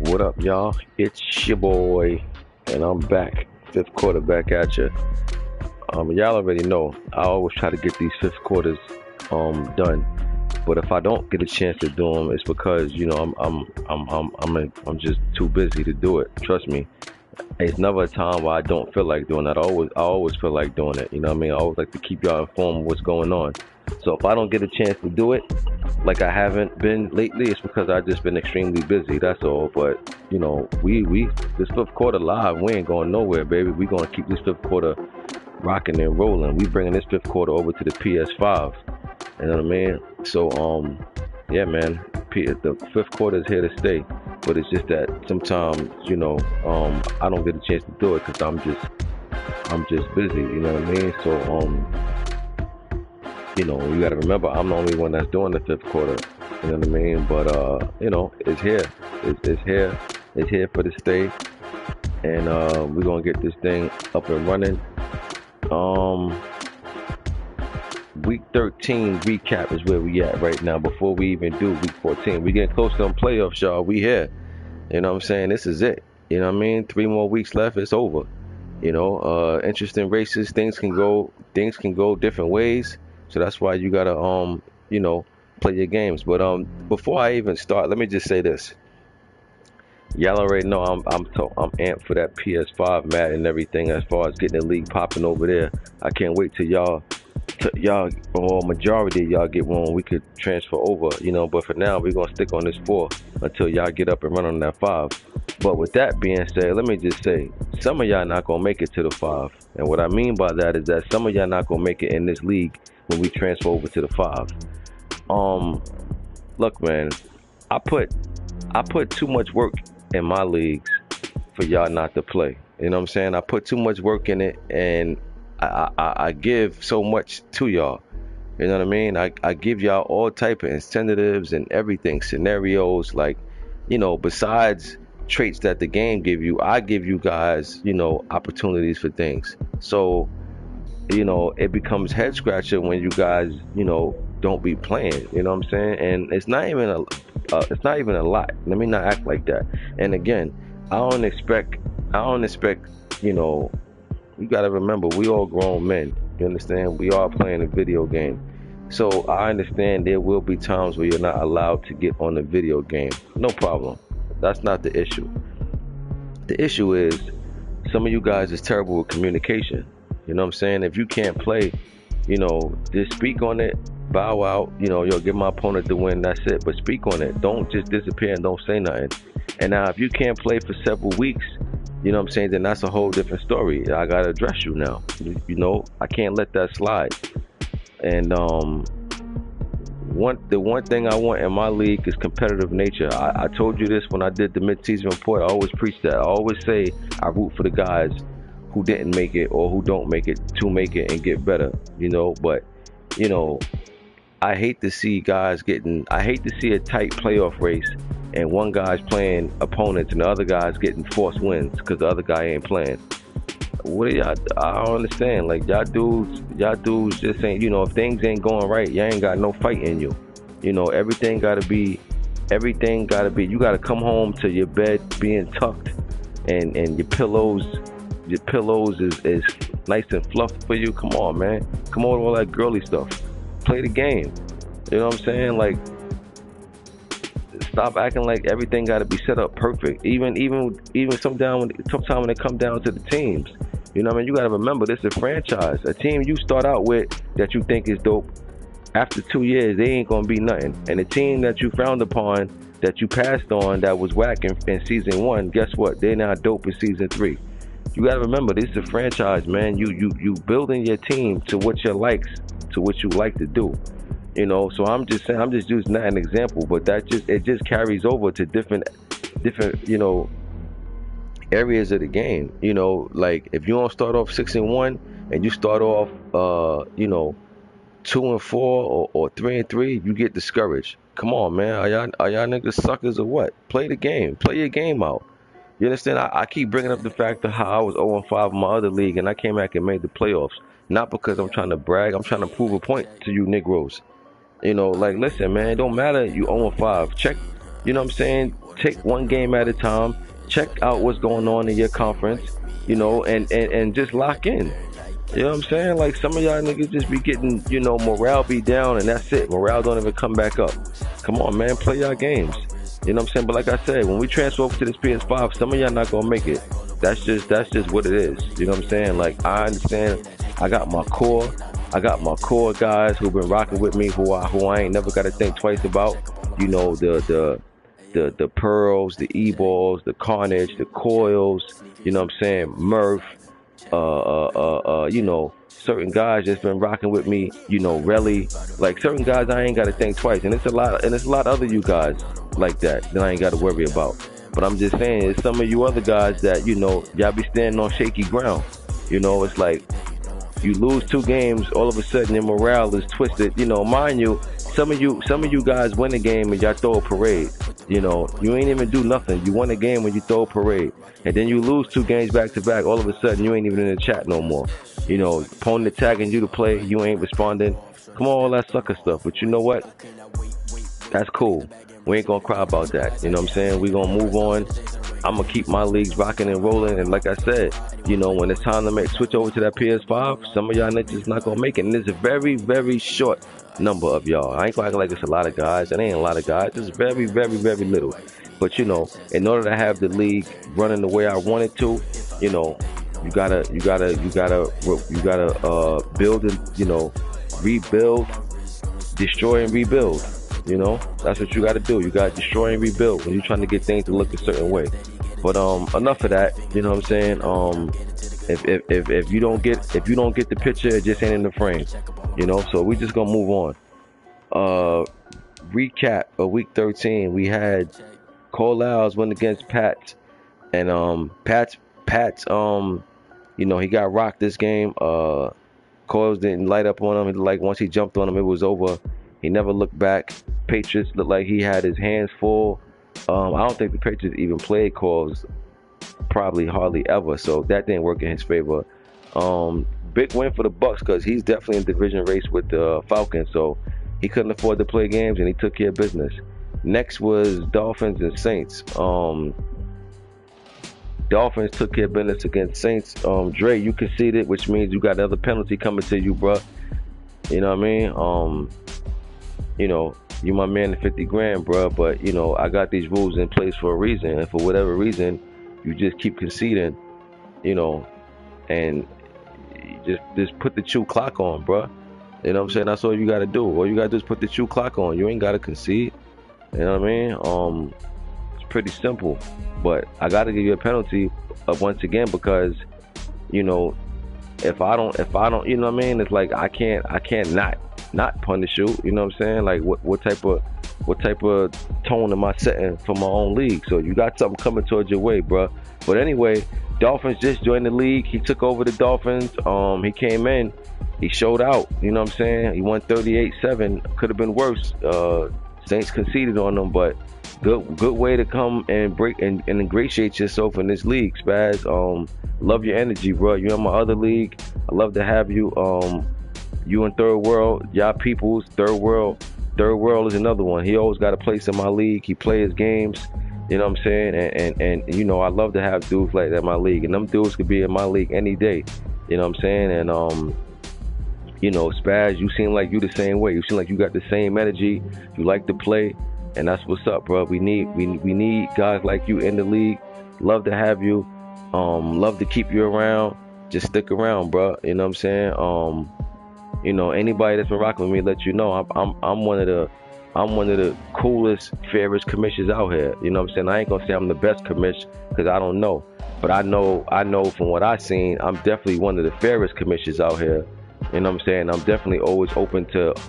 What up, y'all? It's your boy, and I'm back. Fifth quarter back at you. Y'all already know I always try to get these fifth quarters done, but if I don't get a chance to do them, it's because I'm just too busy to do it. Trust me. It's never a time where I don't feel like doing that. I always feel like doing it. You know what I mean? I always like to keep y'all informed of what's going on. So if I don't get a chance to do it, like I haven't been lately, it's because I've just been extremely busy. That's all. But we this fifth quarter live, we ain't going nowhere, baby. We gonna keep this fifth quarter rocking and rolling. We bringing this fifth quarter over to the PS5. You know what I mean? So yeah, man. The fifth quarter is here to stay. But it's just that sometimes, I don't get a chance to do it because I'm just busy. You know what I mean? So you got to remember, I'm the only one that's doing the fifth quarter. You know what I mean? But it's here. It's here. It's here for the stay, and we're gonna get this thing up and running. Week 13 recap is where we at right now. Before we even do week 14, we getting close to them playoffs, y'all. We here. You know what I'm saying? This is it. You know what I mean? 3 more weeks left. It's over. Interesting races. Things can go different ways. So that's why you gotta play your games. But before I even start, let me just say this. Y'all already know I'm amped for that PS5 mat and everything as far as getting the league popping over there. I can't wait till y'all or majority of y'all get one. We could transfer over, but for now we're gonna stick on this 4 until y'all get up and run on that 5. But with that being said, let me just say, some of y'all not gonna make it to the 5. And what I mean by that is that some of y'all not gonna make it in this league when we transfer over to the 5. Look, man, I put too much work in my leagues for y'all not to play. You know what I'm saying? I put too much work in it, and I give so much to y'all. You know what I mean? I give y'all all type of incentives and everything, scenarios, like, besides traits that the game give you, I give you guys, opportunities for things. So, it becomes head scratcher when you guys, don't be playing. You know what I'm saying? And it's not even a lot. Let me not act like that. And again, I don't expect, you gotta remember, we all grown men. You understand? We are playing a video game. So I understand there will be times where you're not allowed to get on the video game. No problem. That's not the issue. The issue is some of you guys is terrible with communication. You know what I'm saying? If you can't play, just speak on it, bow out, give my opponent the win, that's it. But speak on it. Don't just disappear and don't say nothing. And now if you can't play for several weeks, you know what I'm saying, then that's a whole different story. I gotta address you now. I can't let that slide. And the one thing I want in my league is competitive nature. I told you this when I did the mid-season report. I always preach that. I always say I root for the guys who didn't make it or who don't make it to make it and get better. But I hate to see a tight playoff race and one guy's playing opponents and the other guy's getting forced wins because the other guy ain't playing. What are y'all? I don't understand. Like, y'all dudes just ain't, if things ain't going right, y'all ain't got no fight in you. Everything gotta be, you gotta come home to your bed being tucked and your pillows is nice and fluffy for you. Come on, man. Come on with all that girly stuff. Play the game. You know what I'm saying? Like, stop acting like everything got to be set up perfect. Even sometimes when it come down to the teams, you know what I mean? You got to remember, this is a franchise. A team you start out with that you think is dope, after 2 years, they ain't going to be nothing. And a team that you frowned upon, that you passed on, that was whack in season 1, guess what? They're now dope in season 3. You got to remember, this is a franchise, man. You building your team to what you like to do. So I'm just using that as an example, but it just carries over to different areas of the game. Like, if you don't start off 6-1 and you start off 2-4 or 3-3, you get discouraged. Come on, man. Are y'all niggas suckers or what? Play the game. Play your game out. You understand? I keep bringing up the fact of how I was 0-5 in my other league and I came back and made the playoffs. Not because I'm trying to brag. I'm trying to prove a point to you Negroes. Like, listen, man, it don't matter you 0-5. Check You know what I'm saying? Take one game at a time. Check out what's going on in your conference. You know, and just lock in. You know what I'm saying? Like some of y'all niggas just be getting, morale be down and that's it. Morale don't even come back up. Come on, man, play y'all games. You know what I'm saying? But like I said, when we transfer over to this PS5, some of y'all not gonna make it. That's just what it is. You know what I'm saying? Like I understand. I got my core. I got my core guys who've been rocking with me, who I ain't never got to think twice about. You know, the pearls, the e-balls, the carnage, the coils. You know what I'm saying? Murph. Certain guys just been rocking with me, really, like certain guys I ain't gotta think twice, and it's a lot of other you guys like that I ain't gotta worry about. But I'm just saying, it's some of you other guys that, y'all be standing on shaky ground. It's like you lose 2 games, all of a sudden your morale is twisted. Mind you, some of you guys win a game and y'all throw a parade. You ain't even do nothing. You won a game when you throw a parade. And then you lose 2 games back to back. All of a sudden, you ain't even in the chat no more. Opponent tagging you to play, you ain't responding. Come on, all that sucker stuff. But you know what? That's cool. We ain't gonna cry about that. You know what I'm saying? We gonna move on. I'm gonna keep my leagues rocking and rolling. And like I said, when it's time to switch over to that PS5, some of y'all niggas not gonna make it. And there's a very, very short number of y'all. I ain't gonna act like it's a lot of guys. It ain't a lot of guys. It's very, very, very little. But in order to have the league running the way I want it to, you gotta build and rebuild, destroy and rebuild. That's what you gotta do. You gotta destroy and rebuild when you're trying to get things to look a certain way. But enough of that. You know what I'm saying? If you don't get the picture, it just ain't in the frame. So we just gonna move on. Recap of week 13. We had Cole Lyles win against Pat, and Pat's he got rocked this game. Coils didn't light up on him. Like once he jumped on him, it was over. He never looked back. Patriots looked like he had his hands full. I don't think the Patriots even played Coils, probably hardly ever. So that didn't work in his favor. Big win for the Bucks because he's definitely in division race with the Falcons. So he couldn't afford to play games and he took care of business. Next was Dolphins and Saints. Dolphins took care of business against Saints. Dre, you conceded, which means you got another penalty coming to you, bruh. You know what I mean? You my man at 50 grand, bruh. But, I got these rules in place for a reason. And for whatever reason, you just keep conceding, and just put the chew clock on, bruh. You know what I'm saying? That's all you got to do. All you got to do is put the chew clock on. You ain't got to concede. You know what I mean? It's pretty simple. But I got to give you a penalty once again because, if I don't, you know what I mean? It's like I can't not punish you. You know what I'm saying? Like what type of tone am I setting for my own league? So you got something coming towards your way, bro. But anyway, Dolphins just joined the league. He took over the Dolphins. He came in. He showed out. You know what I'm saying? He won 38-7. Could have been worse. Saints conceded on them, but good way to come and break and ingratiate yourself in this league, Spaz. Love your energy, bro. You're in my other league. I love to have you. You in Third World, y'all peoples, Third World is another one. He always got a place in my league. He plays games. You know what I'm saying? And I love to have dudes like that in my league. And them dudes could be in my league any day. You know what I'm saying? And Spaz, you seem like you the same way. You seem like you got the same energy. You like to play, and that's what's up, bro. We need guys like you in the league. Love to have you. Love to keep you around. Just stick around, bro. You know what I'm saying? Anybody that's been rocking with me, let you know I'm one of the coolest, fairest commissioners out here. You know what I'm saying? I ain't gonna say I'm the best commission because I don't know, but I know from what I've seen, I'm definitely one of the fairest commissioners out here. You know what I'm saying? I'm definitely always I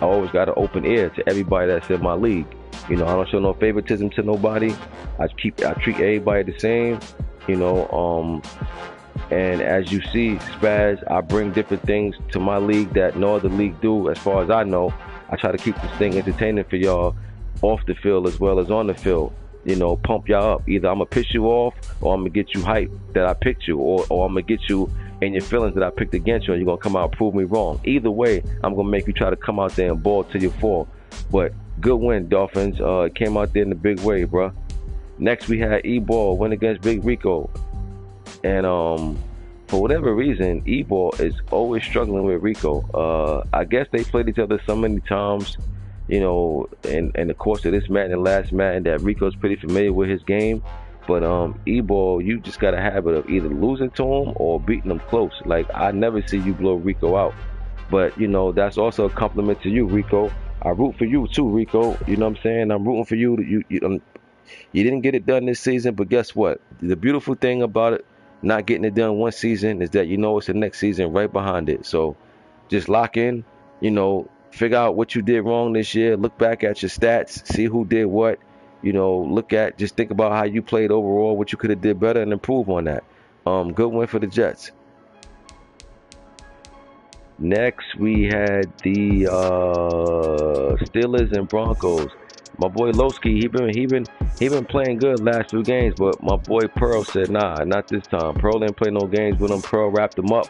always got an open ear to everybody that's in my league. I don't show no favoritism to nobody. I treat everybody the same. And as you see, Spaz, I bring different things to my league that no other league do. As far as I know, I try to keep this thing entertaining for y'all off the field as well as on the field. Pump y'all up. Either I'm gonna piss you off, or I'm gonna get you hyped that I picked you, or I'm gonna get you in your feelings that I picked against you, and you're gonna come out and prove me wrong. Either way, I'm gonna make you try to come out there and ball till you fall. But Good win, Dolphins. Came out there in a big way, bro. Next, we had E-Ball win against Big Rico. And for whatever reason, E-Ball is always struggling with Rico. I guess they played each other so many times, in the course of this match and last match, that Rico's pretty familiar with his game. But E-Ball, you just got a habit of either losing to him or beating him close. Like, I never see you blow Rico out. But, that's also a compliment to you, Rico. I root for you too, Rico. You know what I'm saying? I'm rooting for you. You didn't get it done this season, but guess what? The beautiful thing about it, not getting it done one season, is that it's the next season right behind it. So just lock in, figure out what you did wrong this year, look back at your stats, see who did what, just think about how you played overall, what you could have did better, and improve on that. Good win for the Jets. Next, we had the Steelers and Broncos. My boy Lowski, he been playing good last few games, but my boy Pearl said, nah, not this time. Pearl didn't play no games with him. Pearl wrapped him up,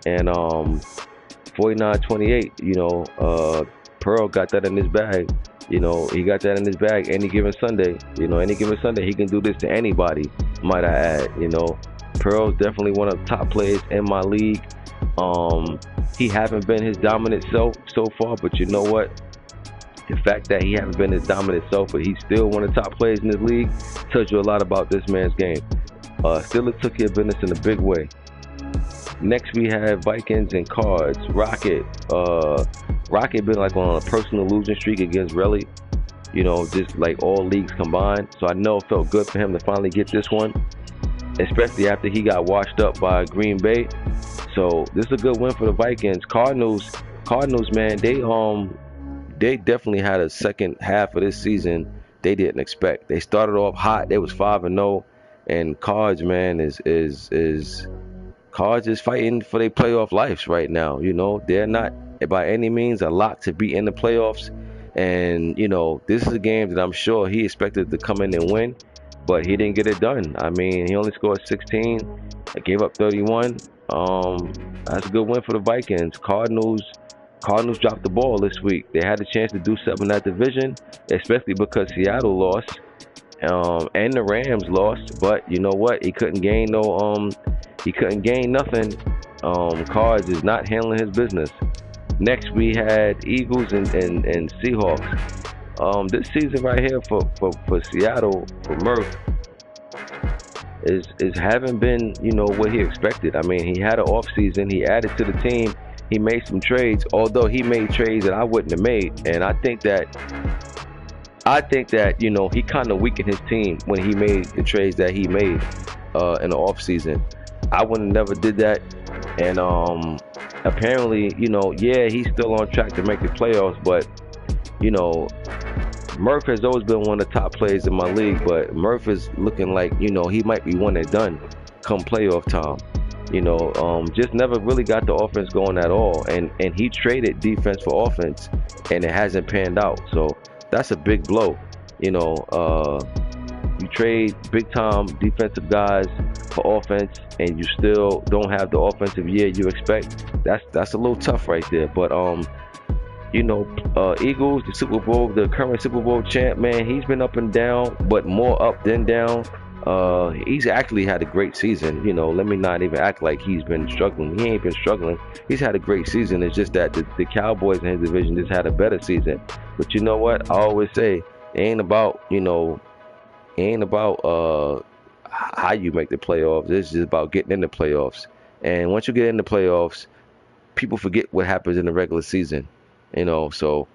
and 49-28. Pearl got that in his bag. He got that in his bag. Any given Sunday, he can do this to anybody. Might I add, Pearl's definitely one of the top players in my league. He haven't been his dominant self so far, but you know what? The fact that he haven't been his dominant self, but he's still one of the top players in this league, tells you a lot about this man's game. Steelers took care of business in a big way. Next, we have Vikings and Cards. Rocket been like on a personal losing streak against Relly, just like all leagues combined. So I know it felt good for him to finally get this one, especially after he got washed up by Green Bay. So this is a good win for the Vikings. Cardinals, man, they definitely had a second half of this season they didn't expect. They started off hot. They was 5-0, and Cards, man, Cards is fighting for their playoff lives right now. They're not by any means a lock to be in the playoffs, and this is a game that I'm sure he expected to come in and win, but he didn't get it done. I mean, he only scored 16, gave up 31. That's a good win for the Vikings. Cardinals dropped the ball this week. They had a chance to do something in that division, especially because Seattle lost, and the Rams lost. But you know what? He couldn't gain nothing. Cards is not handling his business. Next, we had Eagles and Seahawks. This season right here for Seattle, for Murph, is haven't been what he expected. I mean, he had an off season. He added to the team. He made some trades, although he made trades that I wouldn't have made. And I think that he kind of weakened his team when he made the trades that he made in the off season. I would have never did that. And apparently, he's still on track to make the playoffs. But Murph has always been one of the top players in my league. But Murph is looking like he might be one and done come playoff time. Just never really got the offense going at all, and he traded defense for offense, and it hasn't panned out. So that's a big blow. You trade big time defensive guys for offense, and you still don't have the offensive year you expect. That's a little tough right there. But Eagles, the current Super Bowl champ, man, he's been up and down, but more up than down. He's actually had a great season. Let me not even act like he's been struggling. He ain't been struggling. He's had a great season. It's just that the Cowboys in his division just had a better season. But you know what? I always say it ain't about how you make the playoffs. It's just about getting in the playoffs. And once you get in the playoffs, people forget what happens in the regular season. So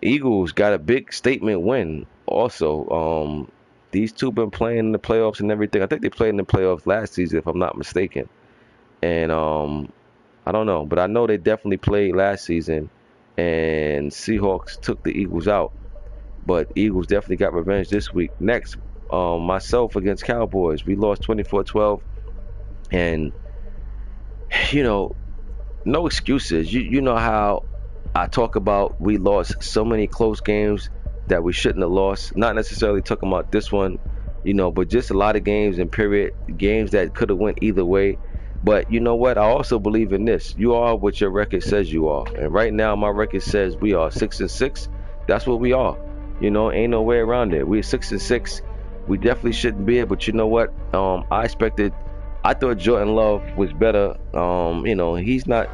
Eagles got a big statement win also. These two been playing in the playoffs and everything. I think they played in the playoffs last season, if I'm not mistaken. And I don't know, but I know they definitely played last season. And Seahawks took the Eagles out, but Eagles definitely got revenge this week. Next, myself against Cowboys. We lost 24-12, and no excuses. You know how I talk about we lost so many close games that we shouldn't have lost. Not necessarily talking about this one, but just a lot of games and games that could have went either way. But you know what? I also believe in this. You are what your record says you are. And right now, my record says we are 6-6. That's what we are. You know, ain't no way around it. We're 6-6. We definitely shouldn't be it, but you know what? I thought Jordan Love was better. You know, he's not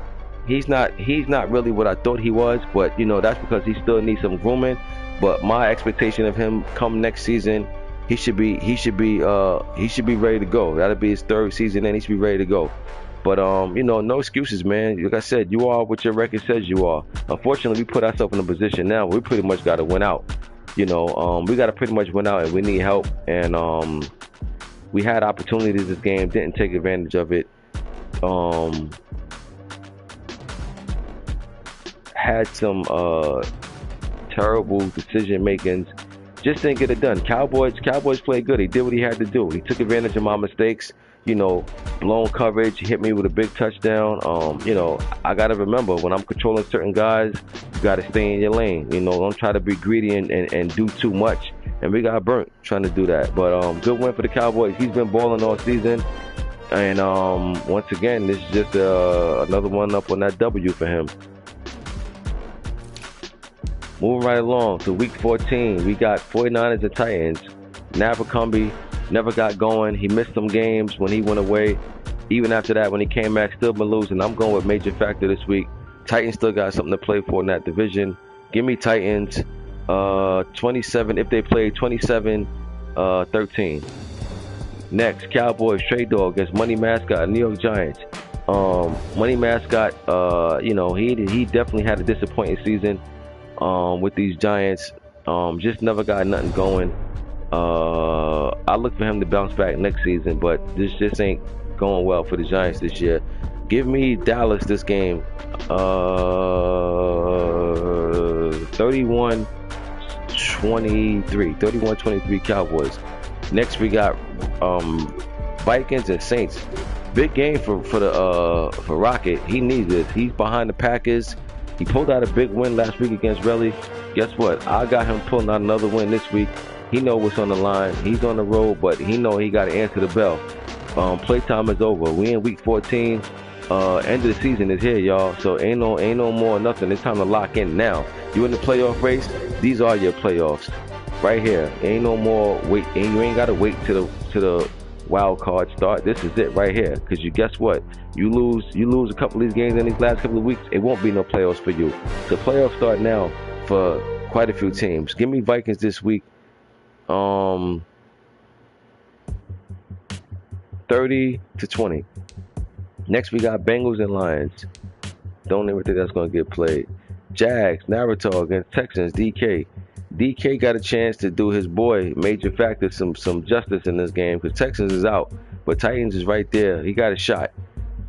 really what I thought he was, but you know, that's because he still needs some grooming. But my expectation of him come next season, he should be ready to go. That'll be his third season, and he should be ready to go. But you know, no excuses, man. Like I said, you are what your record says you are. Unfortunately, we put ourselves in a position now where we pretty much got to win out. You know, we got to pretty much win out, and we need help. And we had opportunities this game, didn't take advantage of it. Had some terrible decision makings. Just didn't get it done. Cowboys played good. He did what he had to do. He took advantage of my mistakes. You know, blown coverage. He hit me with a big touchdown. You know, I gotta remember when I'm controlling certain guys, you gotta stay in your lane. You know, don't try to be greedy and do too much. And we got burnt trying to do that. But good win for the Cowboys. He's been balling all season. And once again, this is just another one up on that W for him. Moving right along to week 14, we got 49ers and Titans. Navarcumby never got going. He missed some games when he went away. Even after that, when he came back, still been losing. I'm going with major factor this week. Titans still got something to play for in that division. Give me Titans 27, if they play 27-13. Next, Cowboys trade dog against Money Mascot, New York Giants. Money Mascot, you know, he definitely had a disappointing season with these Giants. Just never got nothing going. I look for him to bounce back next season, but this just ain't going well for the Giants this year. Give me Dallas this game. 31-23 Cowboys. Next we got Vikings and Saints. Big game for Rocket. He needs this. He's behind the Packers. He pulled out a big win last week against Relly. Guess what? I got him pulling out another win this week. He know what's on the line. He's on the road, but he know he got to answer the bell. Playtime is over. We in week 14. End of the season is here, y'all. So ain't no more nothing. It's time to lock in now. You in the playoff race? These are your playoffs, right here. Ain't no more wait. You ain't gotta wait to the wild card start. This is it right here. Cause you guess what? You lose a couple of these games in these last couple of weeks. It won't be no playoffs for you. So playoffs start now for quite a few teams. Give me Vikings this week. 30-20. Next we got Bengals and Lions. Don't ever think that's gonna get played. Jags, Naruto against Texans, DK. DK got a chance to do his boy major factor some justice in this game because Texans is out, but Titans is right there. He got a shot.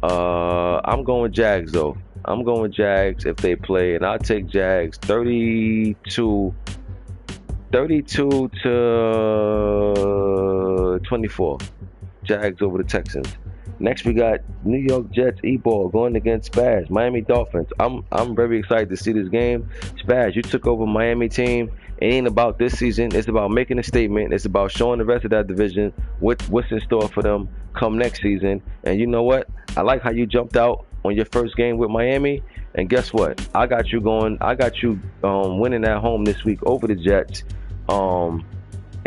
I'm going Jags though. I'm going Jags if they play, and I'll take Jags 32 to 24. Jags over the Texans. Next we got New York Jets E-ball going against Spaz, Miami Dolphins. I'm very excited to see this game. Spaz, you took over Miami team. It ain't about this season. It's about making a statement. It's about showing the rest of that division what's in store for them come next season. And you know what? I like how you jumped out on your first game with Miami. And guess what? I got you winning at home this week over the Jets. And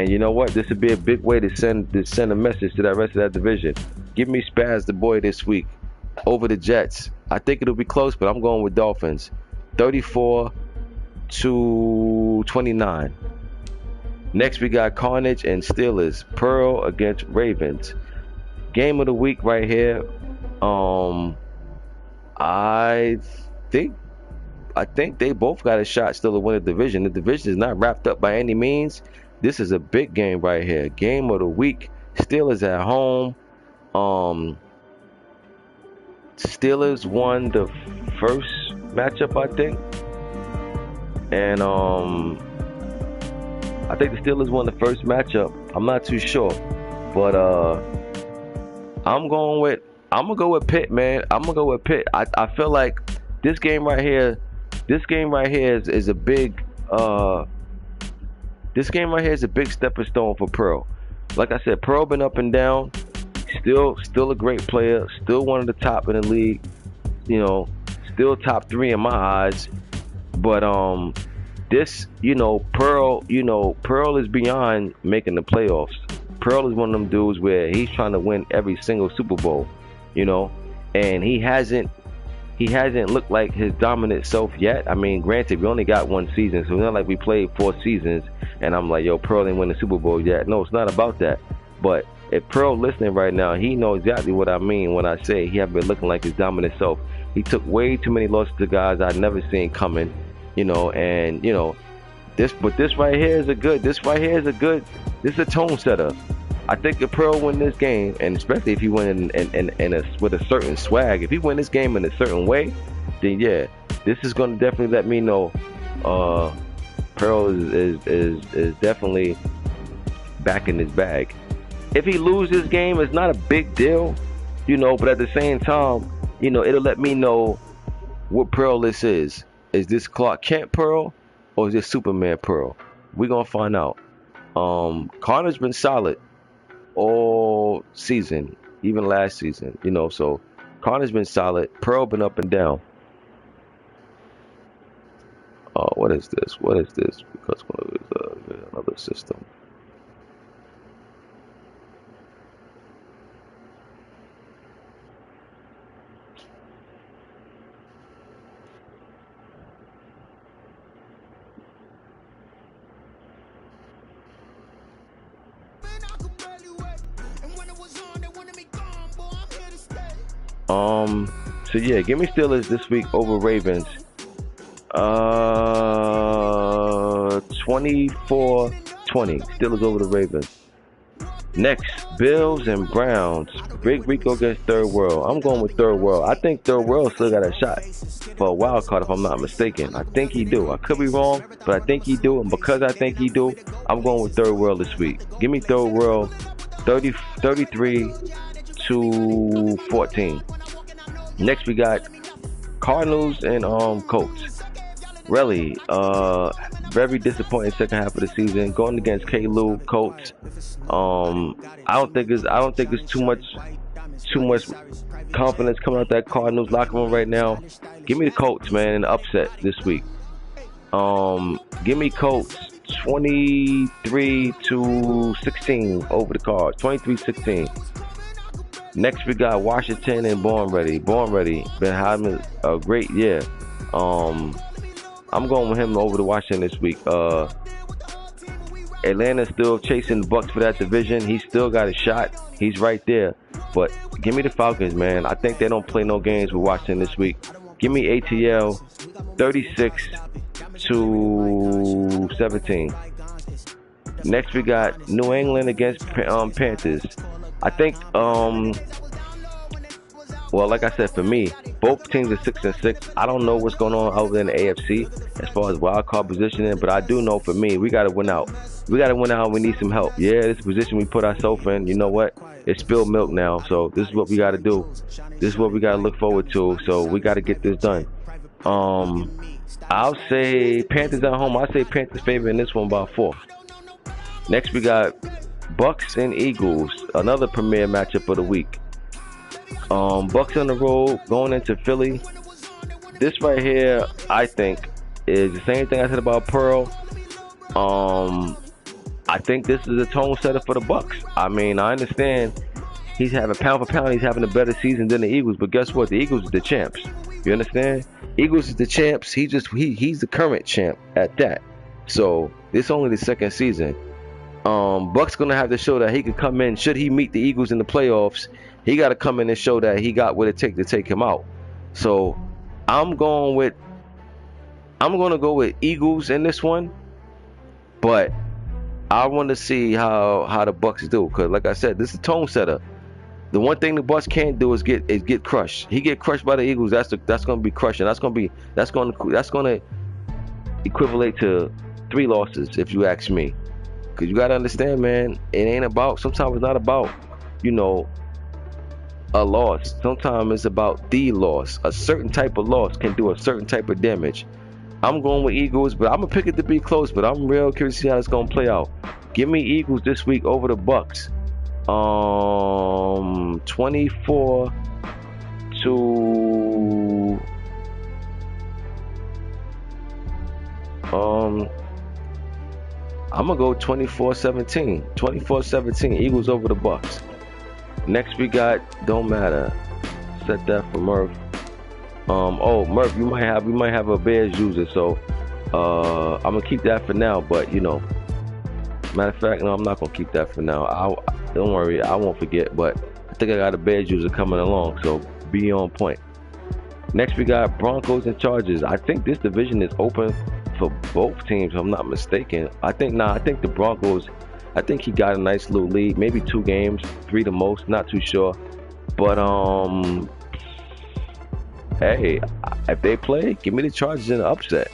you know what? This would be a big way to send a message to that rest of that division. Give me Spaz the boy this week over the Jets. I think it'll be close, but I'm going with Dolphins. 34-29. Next we got Carnage and Steelers. Pearl against Ravens. Game of the week right here. I think they both got a shot still to win the division. The division is not wrapped up by any means. This is a big game right here. Game of the week. Steelers at home. Steelers won the first matchup, I think. And I think the Steelers won the first matchup. I'm not too sure. But I'm gonna go with Pitt, man. I'm gonna go with Pitt. I feel like this game right here is a big stepping stone for Pearl. Like I said, Pearl been up and down. Still a great player. Still one of the top in the league. You know, still top 3 in my eyes. But this, Pearl is beyond making the playoffs. Pearl is one of them dudes where he's trying to win every single Super Bowl, you know, and he hasn't looked like his dominant self yet. I mean, granted, we only got one season, so it's not like we played 4 seasons and I'm like, yo, Pearl ain't win the Super Bowl yet. No, it's not about that. But if Pearl listening right now, he knows exactly what I mean when I say he haven't been looking like his dominant self. He took way too many losses to guys I'd never seen coming, and this right here is a good. This right here is a good. This is a tone setter. I think if Pearl win this game, and especially if he win with a certain swag, if he win this game in a certain way, then yeah, this is going to definitely let me know Pearl is definitely back in his bag. If he loses this game, it's not a big deal, but at the same time, it'll let me know what Pearl this is. Is this Clark Kent Pearl or is this Superman Pearl? We're going to find out. Connor's been solid all season, even last season, so Connor's been solid. Pearl been up and down. What is this? Because one of another system. So yeah, give me Steelers this week over Ravens. 24-20. Steelers over the Ravens. Next, Bills and Browns. Big Rico against Third World. I'm going with Third World. I think Third World still got a shot for a wild card if I'm not mistaken. I think he do. I could be wrong, but I think he do. And because I think he do, I'm going with Third World this week. Give me Third World 33-14. Next we got Cardinals and Colts. Really, very disappointing second half of the season. Going against K-Lou Colts. I don't think it's too much confidence coming out that Cardinals locker room right now. Give me the Colts, man, in the upset this week. Give me Colts 23-16 over the Cards. 23-16. Next we got Washington and Born Ready. Been having a great year. I'm going with him over to Washington this week. Atlanta's still chasing the Bucks for that division. He's still got a shot. He's right there. But give me the Falcons, man. I think they don't play no games with Washington this week. Give me ATL 36-17. Next we got New England against Panthers. I think, like I said, for me, both teams are 6-6. I don't know what's going on over in the AFC as far as wild card positioning, but I do know for me, we got to win out. We need some help. Yeah, this position we put ourselves in, you know what? It's spilled milk now, so this is what we got to do. This is what we got to look forward to, so we got to get this done. I'll say Panthers at home. I'll say Panthers favor in this one by 4. Next, we got Bucks and Eagles, another premier matchup of the week. Bucks on the road going into Philly. This right here, I think, is the same thing I said about Pearl. I think this is a tone setter for the Bucks. I mean, I understand he's having pound for pound, he's having a better season than the Eagles, but guess what? The Eagles are the champs. You understand? Eagles is the champs. He's the current champ at that. So it's only the second season. Buck's gonna have to show that he can come in. Should he meet the Eagles in the playoffs, he got to come in and show that he got what it takes to take him out. So I'm gonna go with Eagles in this one, but I want to see how the Bucks do, because like I said, this is a tone setter. The one thing the Bucks can't do is get crushed. He get crushed by the Eagles. That's gonna be crushing. That's gonna equivalent to 3 losses if you ask me. Because you got to understand, man, sometimes it's not about, a loss. Sometimes it's about the loss. A certain type of loss can do a certain type of damage. I'm going with Eagles, but I'm going to pick it to be close, but I'm real curious to see how it's going to play out. Give me Eagles this week over the Bucks. 24 to Um, I'm gonna go 24-17. 24-17. Eagles over the Bucks. Next we got don't matter. Set that for Murph. Oh Murph, we might have a Bears user, so I'm gonna keep that for now. But matter of fact, no, I'm not gonna keep that for now. Don't worry, I won't forget. But I think I got a Bears user coming along, so be on point. Next we got Broncos and Chargers. I think this division is open for both teams, if I'm not mistaken. I think the Broncos, I think he got a nice little lead, maybe 2 games, 3 the most, not too sure. But hey, if they play, give me the Chargers in the upset.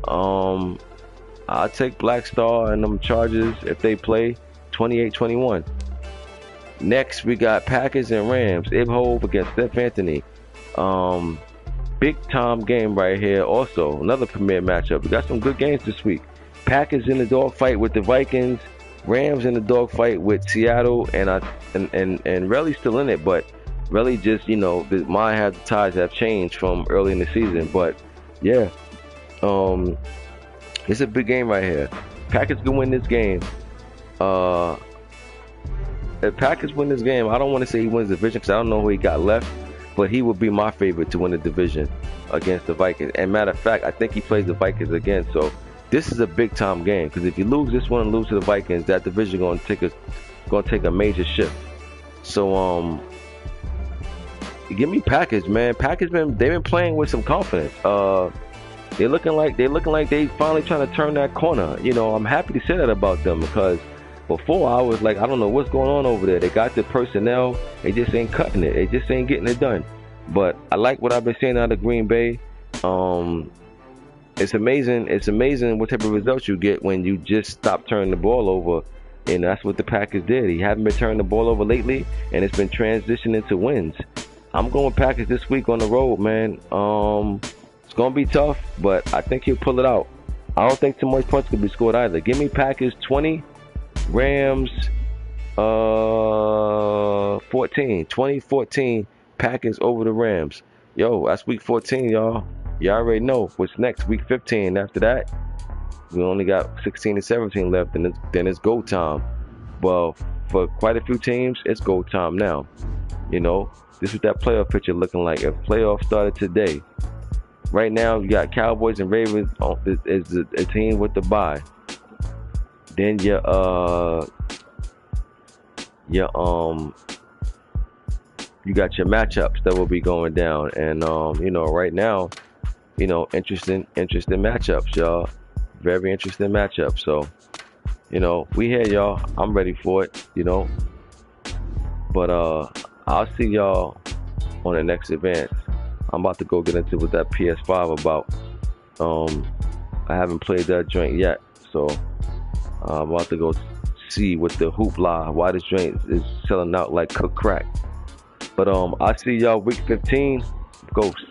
I'll take Black Star and them Chargers if they play 28-21. Next we got Packers and Rams. Ibhove against Steph Anthony. Big time game right here. Also another premier matchup. We got some good games this week. Packers in the dogfight with the Vikings. Rams in the dogfight with Seattle, and Relly's still in it, but Relly just the tides have changed from early in the season. But yeah, it's a big game right here. Packers can win this game. If Packers win this game, I don't want to say he wins the division because I don't know who he got left, but he would be my favorite to win the division against the Vikings. And matter of fact, I think he plays the Vikings again. So this is a big time game because if you lose this one and lose to the Vikings, that division going to take a major shift. So give me Packers, man. Packers they've been playing with some confidence. They're looking like they finally trying to turn that corner. I'm happy to say that about them because before I was like, I don't know what's going on over there. They got the personnel, they just ain't cutting it. They just ain't getting it done. But I like what I've been seeing out of Green Bay. It's amazing. It's amazing what type of results you get when you just stop turning the ball over. And that's what the Packers did. He haven't been turning the ball over lately, and it's been transitioning to wins. I'm going Packers this week on the road, man. It's going to be tough, but I think he'll pull it out. I don't think too much points could be scored either. Give me Packers 20, Rams 14. 20-14, Packers over the Rams. Yo, that's week 14, y'all. You already know what's next. Week 15. After that, we only got 16 and 17 left, and then it's go time. Well, for quite a few teams, it's go time now. This is that playoff picture looking like. If playoffs started today, right now you got Cowboys and Ravens is a team with the bye. Then you got your matchups that will be going down, and right now, interesting matchups, y'all. Very interesting matchups. So, we here, y'all. I'm ready for it, But I'll see y'all on the next advance. I'm about to go get into with that PS5 about. I haven't played that joint yet, so I'm about to go see what the hoopla, why this joint is selling out like cooked crack. But I'll see y'all week 15. Ghosts.